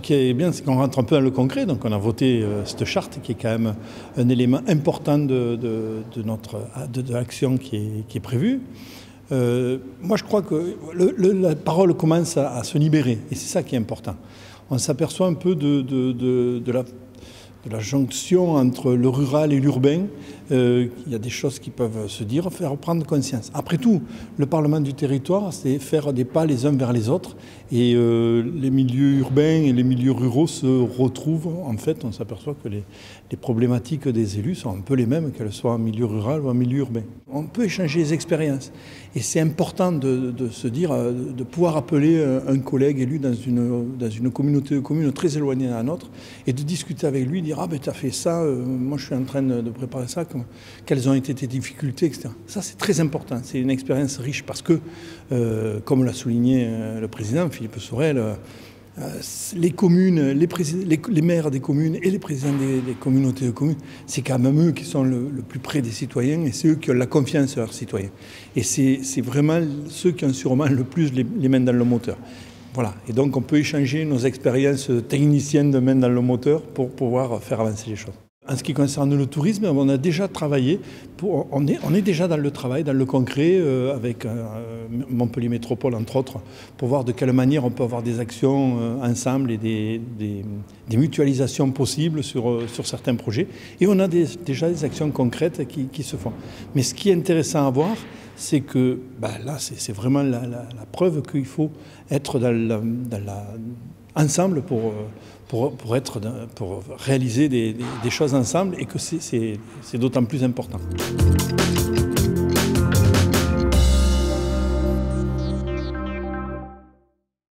qui est bien, c'est qu'on rentre un peu dans le concret. Donc on a voté cette charte qui est quand même un élément important de l'action qui est prévue. Moi je crois que la parole commence à se libérer et c'est ça qui est important. On s'aperçoit un peu de la jonction entre le rural et l'urbain. Il y a des choses qui peuvent se dire, faire prendre conscience. Après tout, le Parlement du territoire, c'est faire des pas les uns vers les autres. Et les milieux urbains et les milieux ruraux se retrouvent. En fait, on s'aperçoit que les problématiques des élus sont un peu les mêmes, qu'elles soient en milieu rural ou en milieu urbain. On peut échanger les expériences. Et c'est important de se dire, de pouvoir appeler un collègue élu dans une communauté de communes très éloignée de la nôtre et de discuter avec lui, dire « Ah ben tu as fait ça, moi je suis en train de préparer ça, quelles ont été tes difficultés, etc. » Ça c'est très important, c'est une expérience riche parce que, comme l'a souligné le président Philippe Sorel, les communes, les maires des communes et les présidents des communautés de communes, c'est quand même eux qui sont le plus près des citoyens et c'est eux qui ont la confiance de leurs citoyens. Et c'est vraiment ceux qui ont sûrement le plus les mains dans le moteur. Voilà. Et donc on peut échanger nos expériences techniciennes de main dans le moteur pour pouvoir faire avancer les choses. En ce qui concerne le tourisme, on a déjà travaillé, on est déjà dans le travail, dans le concret, avec Montpellier Métropole entre autres, pour voir de quelle manière on peut avoir des actions ensemble et des mutualisations possibles sur certains projets. Et on a déjà des actions concrètes qui se font. Mais ce qui est intéressant à voir, c'est que là, c'est vraiment la preuve qu'il faut être ensemble pour réaliser des choses ensemble et que c'est d'autant plus important.